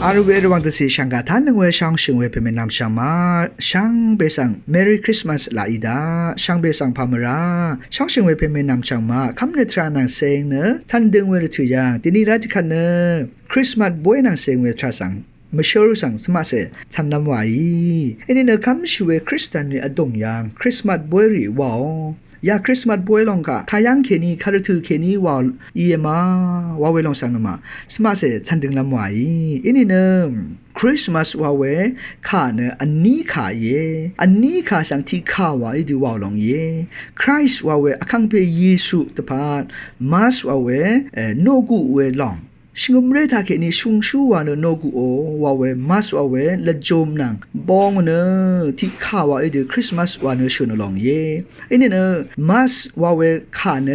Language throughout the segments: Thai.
อารุเวระวังตสีช่างกาทันนึงเวช่างชิงเวเป็นนำช่างมาช่างเบสัง Merry Christmas ลาอีดาช่างเบสังพามราช่างชิงเวเป็นนำช่างมาคำเนตรานังเซงเนทันดึงเวรถือยางที่นี่รัติคันเนคริสต์มาสบวยนังเซงเวทราสังมาเชื่อสังสมาเสทันนำไว้อันนี้เนคำช่วยคริสเตียนในอดงยางคริสต์มาสบวยรีวาวยาคริสต์มาสบวยลงกะทายังเคนีคาร์ทูเคนีวาลเยมาวาเวลงสังนมาสมาเสทันดึงลำไว้อันนี้เนคริสต์มาสว่าเวข้าเนอันนี้ข้าเยอันนี้ข้าสังที่ข้าว่าอีดูว่าลงเยคริสต์ว่าเวอคังเปเยซูตปาดมาสว่าเวโนกุเวลองชิงมเรทาเคนี่ชุงชูวานโนกุโอว่าเวมาสว่าเวละโจมนังบองเนที่ข้าว่าอีดูคริสต์มาสวานชนลองเยอันนี้เนมาสว่าเวข้าเน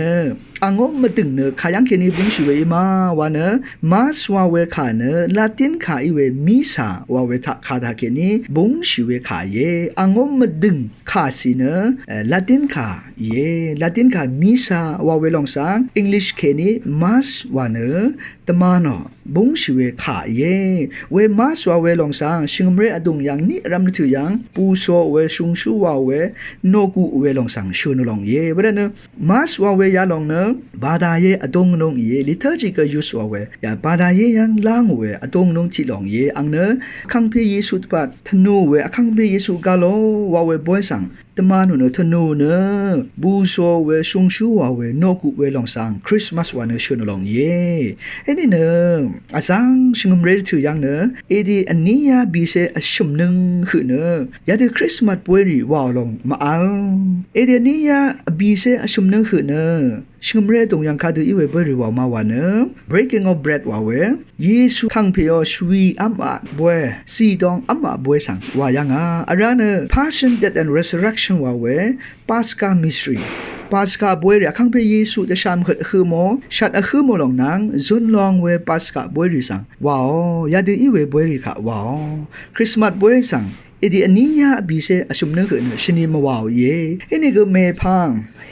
อังอมตึงเนขายังเคนี่บุญชีเวมาวานมาสว่าเวขาเนลาตินขาอีเวมิสาว่าเวทาคาทาเคนี่บุญชีเวขาเยอังอมดึงขาสิเนลาตินขาเยลาตินขามิสาว่าเวลองสังอังกฤษเคนี่มาสว่าเนตมานอบุญชีเวขาเยเวมาสว่าเวลองสังชิงมเรอดุงยังนี่รำนึกถึงยังปูโซเวชุงชูว่าเวโนกุเวลองสังชูนลองเยเวลาเนมาสว่าเวยาลองเนบาดาเยอดงนงเยลิเทอร์จิกยูสว่าเวยาบาดาเยยังลางเวอดงนงที่ลองเยอังเนคังเพเยซูตปัดธนูเวคังเพเยซูกาโลว่าเวบอยสังตมานุเนธนูเนบูโซเวชุงชูว่าเวโนกุเวลองสังคริสต์มาสวานชนลองเยอันนี้เนอาสังชิงมเรถือยังเนเอดีอันนี้ยาบีเซอชมนึงคือเนยาดูคริสต์มาสป่วยรีว่าลงมาเอาเอดีนี้ยาบีเซอชมนึงคือเนชิงเรตรงยังคาดูอีเวเบรีว่ามาวานbreaking of bread ว่าเวเยซูคังเพยชวีอัมอาบวยสีดองอัมอาบวยสังว่ายังอาราเน passion death and resurrection ว่าเว Pascha mystery Pascha บวยเรียคังเพเยซูจะชามขดคือโมชัดคือโมลงนังจุนลองเว Pascha บวยรีสังว้าวยาดูอีเวบวยรีค่ะว้าวคริสต์มาสบวยสังเอเดียนี้ยาบีเซอชุมนึงคือชนีมาวาวเยอันนี้ก็เมพัง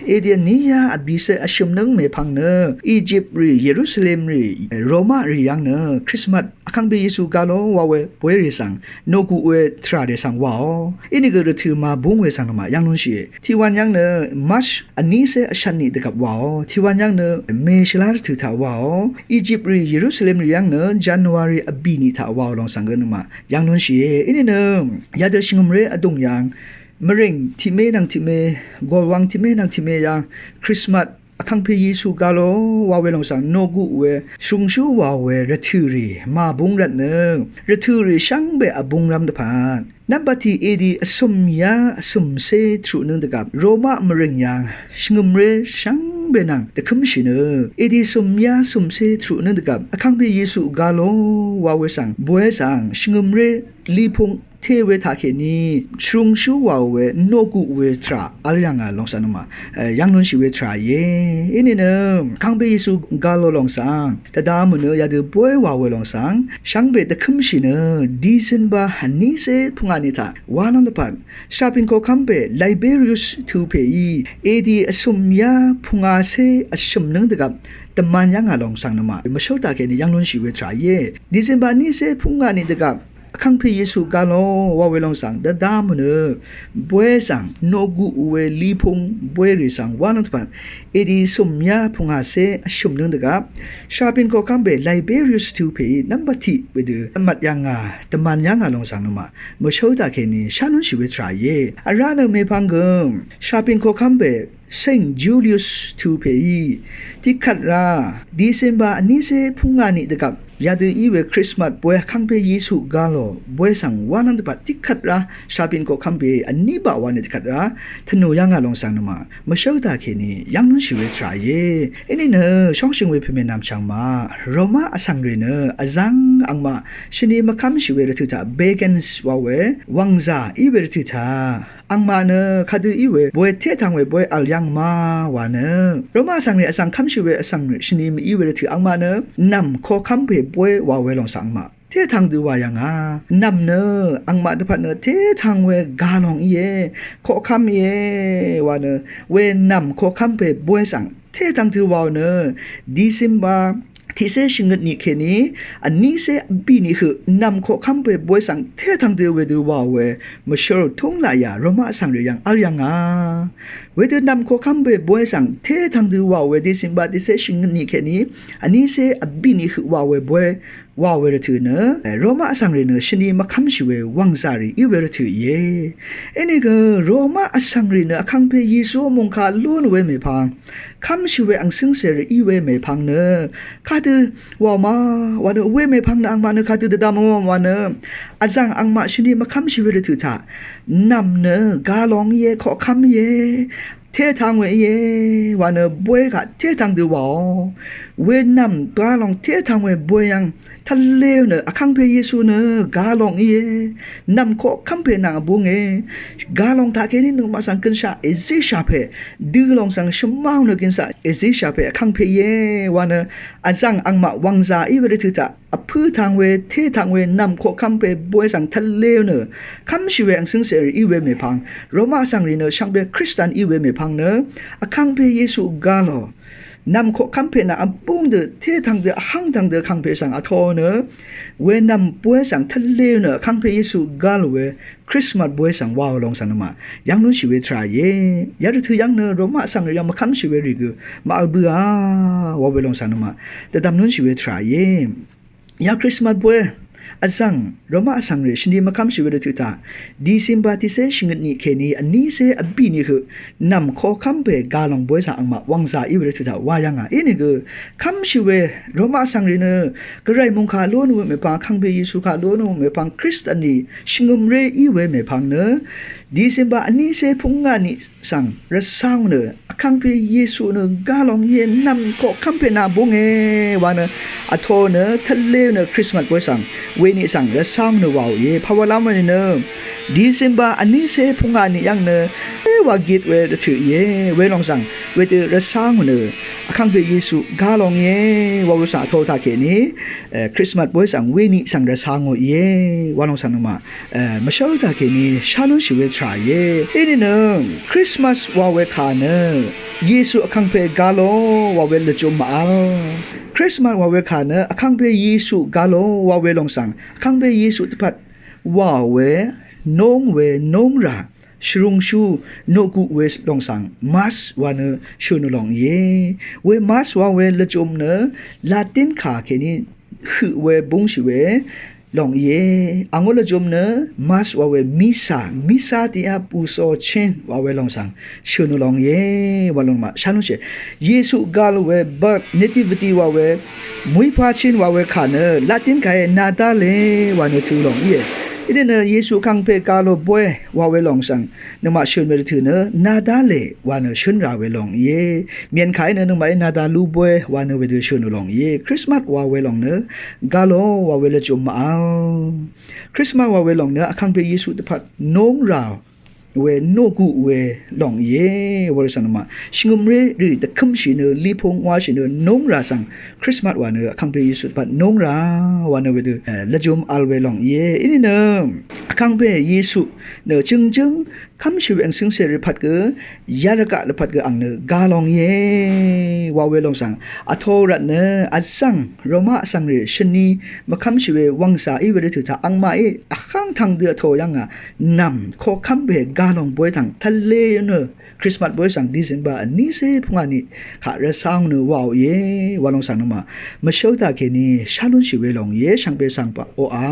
เอเดียนี้ยาบีเซอชุมนึงเมพังเนอียิปต์รีเยรูซาเล็มรีโรมารียังเนคริสต์มาสคังเบเยซูกาโลวาเวบวยรีสังโนกุเวทราเดสังว้าวอันนี้ก็เรื่องมาบุ้งเวสังมายังนุ่นชีที่วันยังเนมัชอันนี้เซอชันนี่เด็กว้าวที่วันยังเนเมชลาร์ถือถาวาวอียิปต์รีเยรูซาเล็มรียังเนจันวารีอบีนี่ถาวาวลองสังเกตมายังนุ่นชีอันนี้เนยาเดชิงมเรอดงยังมะเร็งที่เมนังที่เมกอลวังที่เมนังที่เมยังคริสต์มาสคังเพเยซูกาโลว่าเวลองสังโนกุเวชุงชูว่าเวระทือรีมาบุงรัดเนระทือรีช่างเบอบุงรำตะพานนับปฏิเอดีสมยาสมเซทรุนึงตะกับโรมามะเร็งยังชงมเรช่างเบนังตะคุมชินเอดีสมยาสมเซทรุนึงตะกับคังเพเยซูกาโลว่าเวสังบวยสังชงมเรลีพงเทเวทาเคนีชุงชูว่าเวโนกุเวทราอะไรยังลองสันมายังนนชิเวทราเยอันนี้เนคังเบยิสุกาโลลองสังแต่ดามเนยาดูบวยว่าเวลองสังช่างเบตะคุมชินดีเซนบาฮันนี่เซพุงานิตาวานันตปันชาปินโคคัมเบไลเบริอุสทูเพยีเอดีอสมยาพุงาเซอชมนึงตะกับแต่มันยังลองสังนมาไม่ชอบตาเคนี่ยังนนชิเวทราเยดีเซนบานี่เซพุงานิตะกับคังเพเยซูกาโลว่าเวลองสังดามเนบวยสังโนกุเวลีพงบวยริสังวานันตปันเอดีสมยาพงอาเซชุมนึงตะกับชาปินโคคัมเบไลเบริอุสทูเพนัมบัติเวเดมัดยังตมันยังลองสังนมาเมื่อชาวตาเคนี่ชานุชิเวทรายเยอาราเนเมพังกมชาปินโคคัมเบSaint Julius to pay ที่ขัดราดิเซมบาอันนี้เซพุงานิตะกับยาดูอีเวคริสต์มาสบวยคังเปเยซูกาโลบวยสังวานันตปัดที่ขัดราชาปินโกคังเปอันนี้บ่าวานิตขัดราธนูยังลองสังนมาเมื่อเช้าตาเคนี่ยังนุ่นชิเวทรายเยอันนี้เนช่องชิงเวพเมนามช่างมาโรมาอสังเรเนอจังอังมาชนีมาคัมชิเวรทุตาเบเกนส์วาเววังซาอีเวรทุตาอังมาเนคาดูอีเวบวยเททางเวบวยอัลยังมาวาเนโรมาสังเรอสังคัมชิเวอสังชนีมอีเวรทุอังมาเนนำโคคัมเปบวยวาเวลองสังมาเททางดูว่ายังนำเนอังมาตะพันเนเททางเวกาลองเยโคคัมเยวาเนเวนำโคคัมเปบวยสังเททางดูว่าเนดิซิมบา ที่เสชิงเงินนี่แค่นี้อันนี้เสบีนี่คือนำข้อคำไปบวยสังเททางเดียวเวดูว่าเวมาเชื่อทุ่งลายาโรมาสังเรียงอะไรยังอ่ะเวดูนำข้อคำไปบวยสังเททางเดียวว่าเวดิสิมบาที่เสชิงเงินนี่แค่นี้อันนี้เสบีนี่คือว่าเวบวยว่าเวรถือเนอะโรมาสังเรเนอชนีมาคำชิเววังซารีอีเวรถือเย่เอ็นี่ก็โรมาสังเรเนอคังเพยิสูมงคาล้วนเวไม่พังคำชิเวอังซึ่งเสรีอีเวไม่พังเนอะข้าตือว่ามาวันเวไม่พังนะอังมาเนอะข้าตือดามวันเนอะอาจังอังมาชนีมาคำชิเวรถือท่านำเนอะกาลองเย่ขอคำเย่เททางเวเยวันเนบวยกะเททางดูวอเวนำกาลองเททางเวบวยยังทะเลเนอคังเพเยซูเนกาลองเยนำขอคัมเพนางบุงเอกาลองทาเกนินมาสังกินชาเอซิชาเพดือลองสังชมาวเนกินซาเอซิชาเพคังเพเยวันเนอาจังอังมาวังซาอีเวรถือจะอพื้ทางเวเททางเวนำขอคัมเพบวยสังทะเลเนอคัมชิเวอังซึ่งเสรีอีเวเมพังโรมาสังรีเนช่างเบคริสตันอีเวเมพังเนอคังเพเยซูกาโลนำขอคัมเพนะอันปุงเดเททางเดหังทางเดคังเพสังอโทเนเวนำบวยสังทะเลเนคังเพเยซูกาโลเวคริสต์มาสบวยสังวาวลองสันมายังนู้นชีวิตทรายเยยาดูถือยังเนโรมาสังยังมาคัมชีวิตริกมาอัลเบือวาวลองสันมาแต่ดำนู้นชีวิตทรายเยยาคริสต์มาสบวยอาจังโรมาสังเรชนีมาคำชีวิตถือตาดีซิมบาติเซชิงนี่แค่นี้อันนี้เซอบีนี่คือนำข้อคำไปกาลองบวยสังอังมาวังซาอีเวรถือตาว่ายังไงนี่คือคำชีวิตโรมาสังเรเนกระไรมงคาล้วนเวไม่พังคังเบยิสุขาล้วนเวไม่พังคริสตันนี่ชิงมเรอีเวไม่พังเนดีซิมบาอันนี้เซพุงงานี่สังรัสซาวเนคังเบยิสุเนกาลองเย็นนำข้อคำไปนาบุงวานอโทเนทะเลเนคริสต์มาสบวยสังเวนิสังและสร้างเนวาวเยภาวะลามันเนดีซิมบาอันนี้เซพุงานี่ยังเนวากิดเวถือเยเวลองสังเวตือและสร้างเนคังเบยิสุกาลองเยวาวสาโทตาเกนี้คริสต์มาสบวยสังเวนิสังและสร้างเยวาลองสังมามาเช่าตาเกนี้ชาลุชิเวทรายเยนี่เนคริสต์มาสวาเวคาเนเยซูคังเปกาโลวาเวลจุมาคริสต์มาสวาเวคาเนคังเปเยซูกาโลวาเวลองสังคังเปเยซูตพัดวาเวนงเวนงราชรุงชูโนกุเวสลองสังมัสวานชูนลองเยเวมัสวาเวลจมเนลาตินขาเคนี้คือเวบุงชิเวลองเยอังวลจมเนมัสวาเวมิซาติอาปูโซเชนวาเวลองสังชูนลองเยวาลองมาชานุเชเยซูกาลเวบัตเนติวิตีวาเวมุยพาชินวาเวขาเนลาตินขายนาตาเลวานทูลองเยอีเดนเยซูคังเปกาโลบวยวาเวลองสังนมาชนเวรถือเนนาดาเลวานชนราเวลองเยเมียนขายเนนมานาดาลูบวยวานเวดชนลองเยคริสต์มาสวาเวลองเนกาโลวาเวลจมมาคริสต์มาสวาเวลองเนคังเปเยซูตพัดนงราวเวโนกุเวลองเยวรสันมาชิงมเรหรือตะคำชินลีพงวาชินนงราสังคริสต์มาสวานคังเปยิสุปัดนงราวานเวดละจมอัลเวลองเยอินี่เนคังเปยิสุเนจึงคำชิวอังซึ่งเสรีพัดเกยาระกะละพัดเกอังเนกาลองเยวาเวลองสังอโทระเนอัสังโรมาสังเรชนีมาคำชิเววังสาอีเวรถือถ้าอังมาอักขังทางเดือโทยังอ่ะนำขอคำเบกาลองบวยทางทะเลเนคริสต์มาสบวยสังดิเซมบานี่เซพงานี่ขาเรซางเนวาวเยวาลองสังนมาเชลตาเคนีชาลุนชิเวลองเยช่างเบสังปะโออา